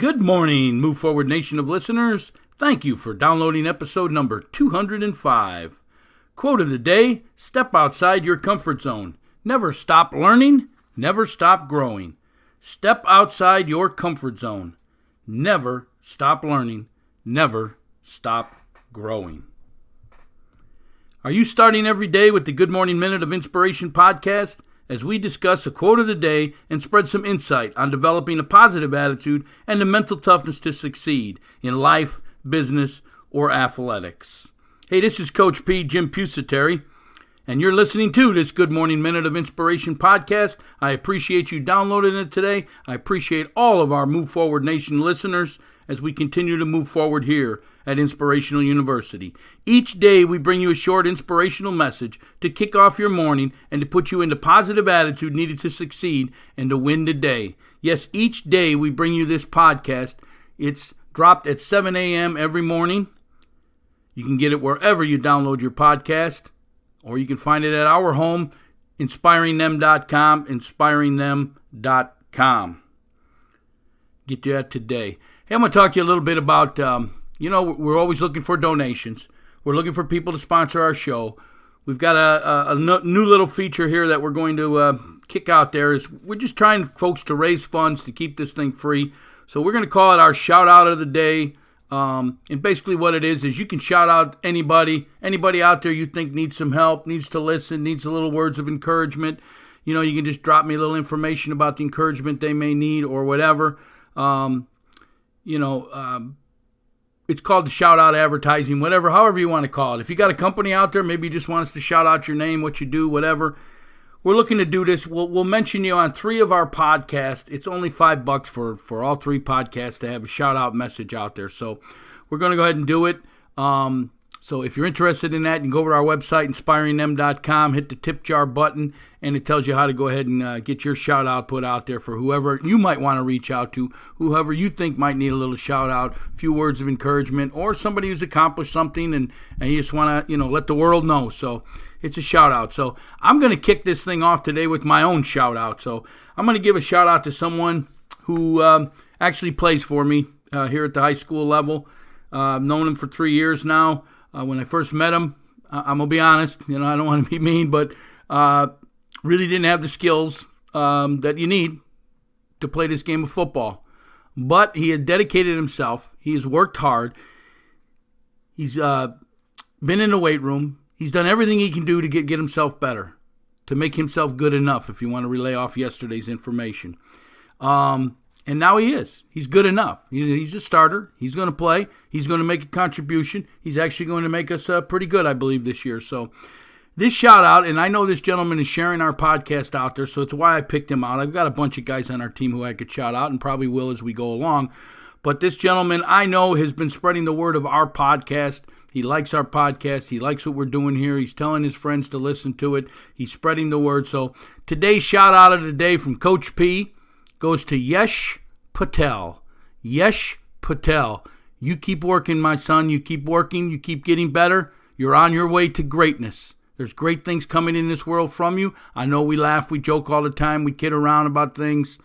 Good morning, Move Forward Nation of listeners. Thank you for downloading episode number 205. Quote of the day, step outside your comfort zone. Never stop learning, never stop growing. Step outside your comfort zone. Never stop learning, never stop growing. Are you starting every day with the Good Morning Minute of Inspiration podcast as we discuss a quote of the day and spread some insight on developing a positive attitude and the mental toughness to succeed in life, business, or athletics? Hey, this is Coach P, Jim Pusateri, and you're listening to this Good Morning Minute of Inspiration podcast. I appreciate you downloading it today. I appreciate all of our Move Forward Nation listeners as we continue to move forward here at Inspirational University. Each day we bring you a short inspirational message to kick off your morning and to put you in the positive attitude needed to succeed and to win the day. Yes, each day we bring you this podcast. It's dropped at 7 a.m. every morning. You can get it wherever you download your podcast, or you can find it at our home, inspiringthem.com, inspiringthem.com. Get to that today. Hey, I'm going to talk to you a little bit about, we're always looking for donations. We're looking for people to sponsor our show. We've got a new little feature here that we're going to kick out there. We're just trying, folks, to raise funds to keep this thing free. So we're going to call it our shout out of the day. And basically what it is you can shout out anybody out there you think needs some help, needs to listen, needs a little words of encouragement. You can just drop me a little information about the encouragement they may need or whatever. It's called the shout out advertising, however you want to call it. If you got a company out there, maybe you just want us to shout out your name, what you do, whatever. We're looking to do this. We'll mention you on 3 of our podcasts. It's only $5 for all 3 podcasts to have a shout out message out there. So we're going to go ahead and do it. So if you're interested in that, you can go over to our website, inspiringthem.com, hit the tip jar button, and it tells you how to go ahead and get your shout out put out there for whoever you might want to reach out to, whoever you think might need a little shout out, a few words of encouragement, or somebody who's accomplished something and you just want to, let the world know. So it's a shout out. So I'm going to kick this thing off today with my own shout out. So I'm going to give a shout out to someone who actually plays for me here at the high school level. I've known him for 3 years now. When I first met him, I'm going to be honest, I don't want to be mean, but really didn't have the skills that you need to play this game of football. But he had dedicated himself. He has worked hard. He's been in the weight room. He's done everything he can do to get himself better, to make himself good enough, if you want to relay off yesterday's information. And now he is. He's good enough. He's a starter. He's going to play. He's going to make a contribution. He's actually going to make us pretty good, I believe, this year. So this shout out, and I know this gentleman is sharing our podcast out there, so it's why I picked him out. I've got a bunch of guys on our team who I could shout out and probably will as we go along. But this gentleman I know has been spreading the word of our podcast. He likes our podcast. He likes what we're doing here. He's telling his friends to listen to it. He's spreading the word. So today's shout out of the day from Coach P goes to Yesh Patel. Yesh Patel. You keep working, my son. You keep working. You keep getting better. You're on your way to greatness. There's great things coming in this world from you. I know we laugh, we joke all the time, we kid around about things.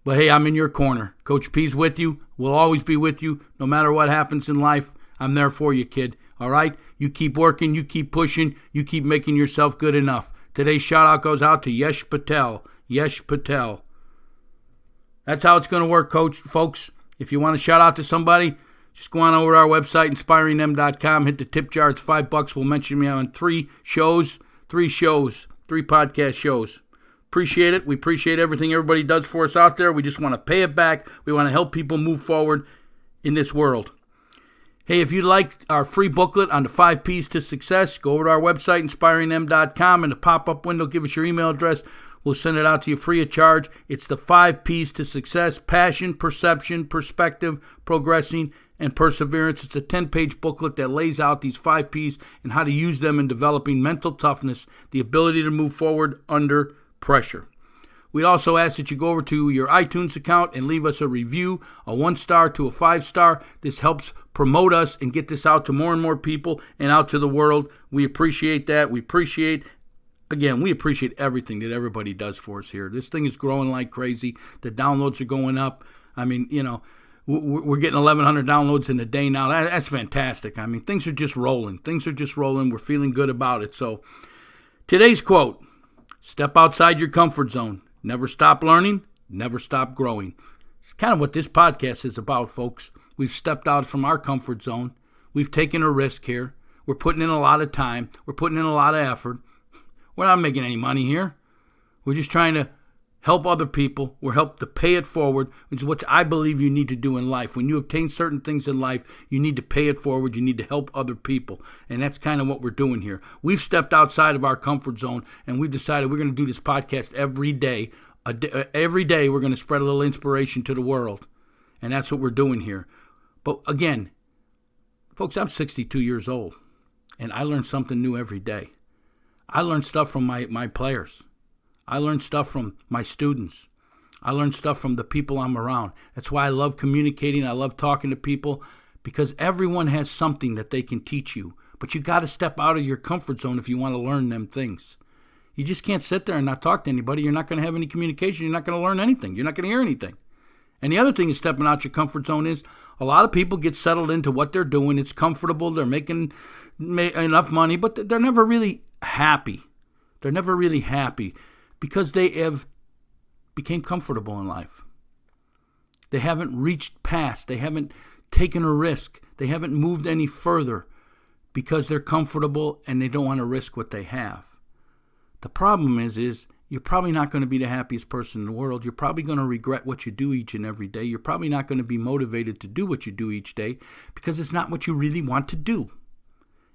But hey, I'm in your corner. Coach P's with you. We'll always be with you. No matter what happens in life, I'm there for you, kid. All right? You keep working. You keep pushing. You keep making yourself good enough. Today's shout out goes out to Yesh Patel. Yesh Patel. That's how it's going to work, folks. If you want to shout out to somebody, just go on over to our website, inspiringthem.com, hit the tip jar. It's $5. We'll mention me on 3 podcast shows. Appreciate it. We appreciate everything everybody does for us out there. We just want to pay it back. We want to help people move forward in this world. Hey, if you'd like our free booklet on the 5 P's to success, go over to our website, inspiringthem.com. In the pop-up window, give us your email address. We'll send it out to you free of charge. It's the 5 P's to success: passion, perception, perspective, progressing, and perseverance. It's a 10-page booklet that lays out these 5 P's and how to use them in developing mental toughness, the ability to move forward under pressure. We also ask that you go over to your iTunes account and leave us a review, a 1-star to a 5-star. This helps promote us and get this out to more and more people and out to the world. We appreciate that. We appreciate everything that everybody does for us here. This thing is growing like crazy. The downloads are going up. I mean, we're getting 1,100 downloads in a day now. That's fantastic. I mean, things are just rolling. We're feeling good about it. So today's quote: step outside your comfort zone. Never stop learning. Never stop growing. It's kind of what this podcast is about, folks. We've stepped out from our comfort zone. We've taken a risk here. We're putting in a lot of time. We're putting in a lot of effort. We're not making any money here. We're just trying to help other people. We're helping to pay it forward, which is what I believe you need to do in life. When you obtain certain things in life, you need to pay it forward. You need to help other people. And that's kind of what we're doing here. We've stepped outside of our comfort zone, and we've decided we're going to do this podcast every day. Every day we're going to spread a little inspiration to the world. And that's what we're doing here. But again, folks, I'm 62 years old, and I learn something new every day. I learn stuff from my players. I learn stuff from my students. I learn stuff from the people I'm around. That's why I love communicating. I love talking to people, because everyone has something that they can teach you. But you got to step out of your comfort zone if you want to learn them things. You just can't sit there and not talk to anybody. You're not going to have any communication. You're not going to learn anything. You're not going to hear anything. And the other thing is stepping out your comfort zone is a lot of people get settled into what they're doing. It's comfortable. They're making enough money, but they're never really happy. They're never really happy because they have became comfortable in life. They haven't reached past. They haven't taken a risk. They haven't moved any further because they're comfortable and they don't want to risk what they have. The problem is you're probably not going to be the happiest person in the world. You're probably going to regret what you do each and every day. You're probably not going to be motivated to do what you do each day because it's not what you really want to do.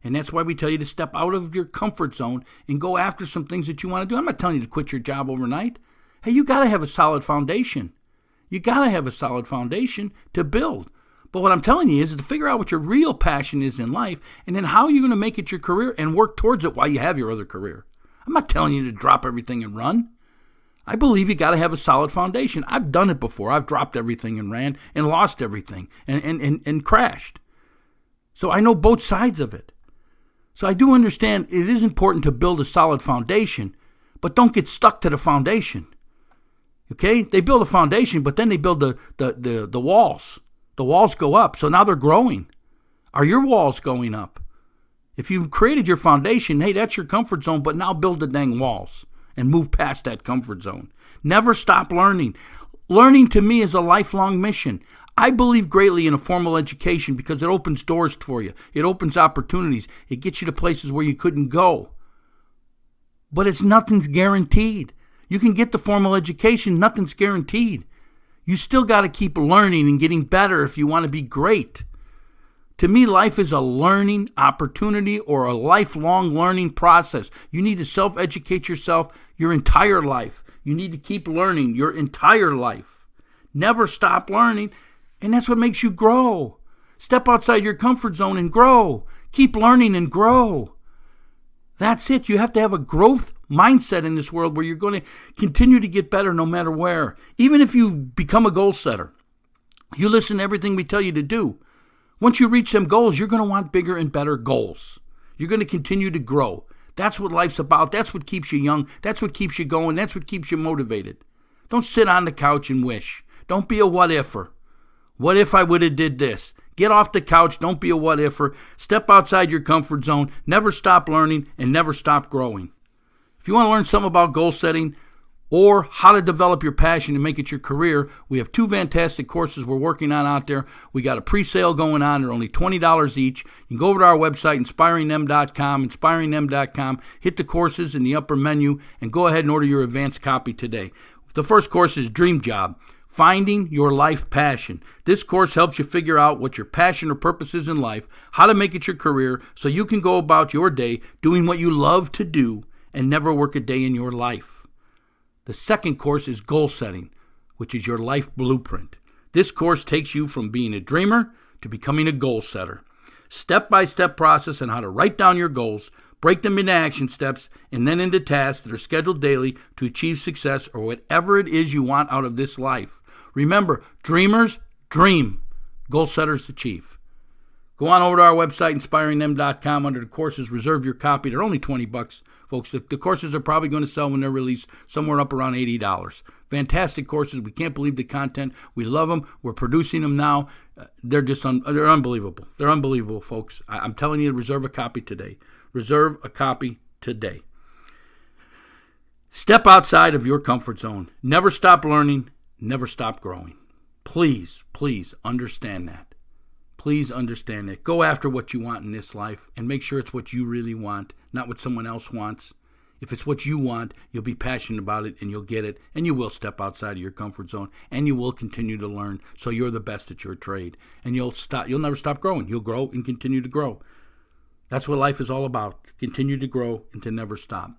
And that's why we tell you to step out of your comfort zone and go after some things that you want to do. I'm not telling you to quit your job overnight. Hey, you got to have a solid foundation. You got to have a solid foundation to build. But what I'm telling you is to figure out what your real passion is in life, and then how you're going to make it your career and work towards it while you have your other career. I'm not telling you to drop everything and run. I believe you got to have a solid foundation. I've done it before. I've dropped everything and ran and lost everything and crashed. So I know both sides of it. So I do understand it is important to build a solid foundation, but don't get stuck to the foundation. Okay? They build a foundation, but then they build the walls. The walls go up, so now they're growing. Are your walls going up? If you've created your foundation, hey, that's your comfort zone, but now build the dang walls and move past that comfort zone. Never stop learning. Learning to me is a lifelong mission. I believe greatly in a formal education because it opens doors for you. It opens opportunities. It gets you to places where you couldn't go. But nothing's guaranteed. You can get the formal education, nothing's guaranteed. You still got to keep learning and getting better if you want to be great. To me, life is a learning opportunity or a lifelong learning process. You need to self-educate yourself your entire life. You need to keep learning your entire life. Never stop learning, and that's what makes you grow. Step outside your comfort zone and grow. Keep learning and grow. That's it. You have to have a growth mindset in this world where you're going to continue to get better no matter where. Even if you become a goal setter, you listen to everything we tell you to do. Once you reach them goals, you're going to want bigger and better goals. You're going to continue to grow. That's what life's about. That's what keeps you young. That's what keeps you going. That's what keeps you motivated. Don't sit on the couch and wish. Don't be a what-ifer. What if I would have did this? Get off the couch. Don't be a what-ifer. Step outside your comfort zone. Never stop learning and never stop growing. If you want to learn something about goal setting or how to develop your passion and make it your career, we have 2 fantastic courses we're working on out there. We got a pre-sale going on. They're only $20 each. You can go over to our website, inspiringthem.com, hit the courses in the upper menu, and go ahead and order your advanced copy today. The first course is Dream Job, Finding Your Life Passion. This course helps you figure out what your passion or purpose is in life, how to make it your career, so you can go about your day doing what you love to do and never work a day in your life. The second course is Goal Setting, which is your life blueprint. This course takes you from being a dreamer to becoming a goal setter. Step-by-step process on how to write down your goals, break them into action steps, and then into tasks that are scheduled daily to achieve success or whatever it is you want out of this life. Remember, dreamers dream, goal setters achieve. Go on over to our website, inspiringthem.com. Under the courses, reserve your copy. They're only $20, folks. The courses are probably going to sell when they're released somewhere up around $80. Fantastic courses. We can't believe the content. We love them. We're producing them now. They're just they're unbelievable. They're unbelievable, folks. I'm telling you, reserve a copy today. Reserve a copy today. Step outside of your comfort zone. Never stop learning. Never stop growing. Please, please understand that. Please understand that. Go after what you want in this life and make sure it's what you really want, not what someone else wants. If it's what you want, you'll be passionate about it and you'll get it, and you will step outside of your comfort zone, and you will continue to learn so you're the best at your trade, and you'll never stop growing. You'll grow and continue to grow. That's what life is all about. Continue to grow and to never stop.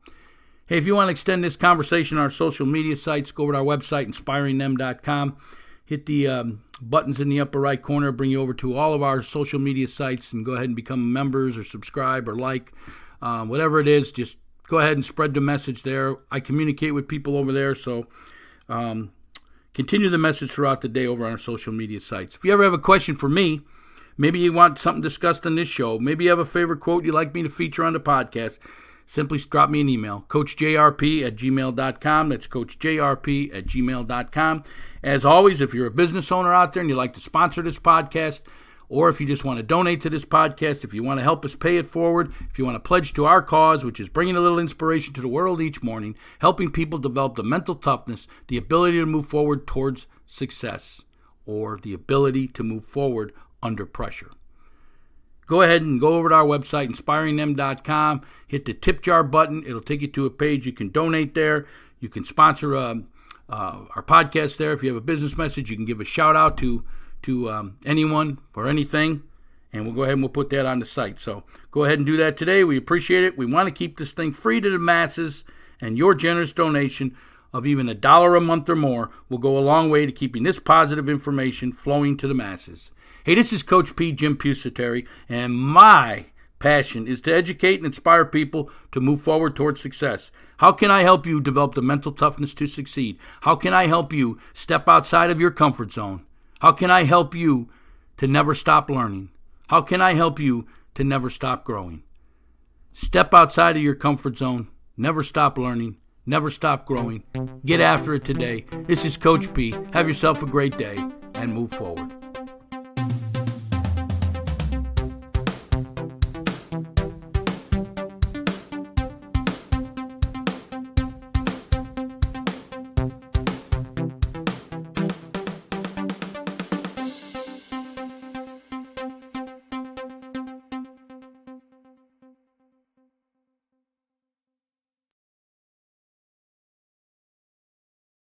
Hey, if you want to extend this conversation on our social media sites, go over to our website, inspiringthem.com. Hit the buttons in the upper right corner, bring you over to all of our social media sites, and go ahead and become members or subscribe or like. Whatever it is, just go ahead and spread the message there. I communicate with people over there, so continue the message throughout the day over on our social media sites. If you ever have a question for me, maybe you want something discussed on this show, maybe you have a favorite quote you'd like me to feature on the podcast, simply drop me an email, coachjrp@gmail.com. That's coachjrp@gmail.com. As always, if you're a business owner out there and you'd like to sponsor this podcast, or if you just want to donate to this podcast, if you want to help us pay it forward, if you want to pledge to our cause, which is bringing a little inspiration to the world each morning, helping people develop the mental toughness, the ability to move forward towards success, or the ability to move forward under pressure. Go ahead and go over to our website, inspiringthem.com, hit the tip jar button. It'll take you to a page. You can donate there. You can sponsor our podcast there. If you have a business message, you can give a shout out to anyone for anything, and we'll go ahead and we'll put that on the site. So go ahead and do that today. We appreciate it. We want to keep this thing free to the masses, and your generous donation of even $1 a month or more will go a long way to keeping this positive information flowing to the masses. Hey, this is Coach P, Jim Pusateri, and my passion is to educate and inspire people to move forward towards success. How can I help you develop the mental toughness to succeed? How can I help you step outside of your comfort zone? How can I help you to never stop learning? How can I help you to never stop growing? Step outside of your comfort zone. Never stop learning. Never stop growing. Get after it today. This is Coach P. Have yourself a great day and move forward.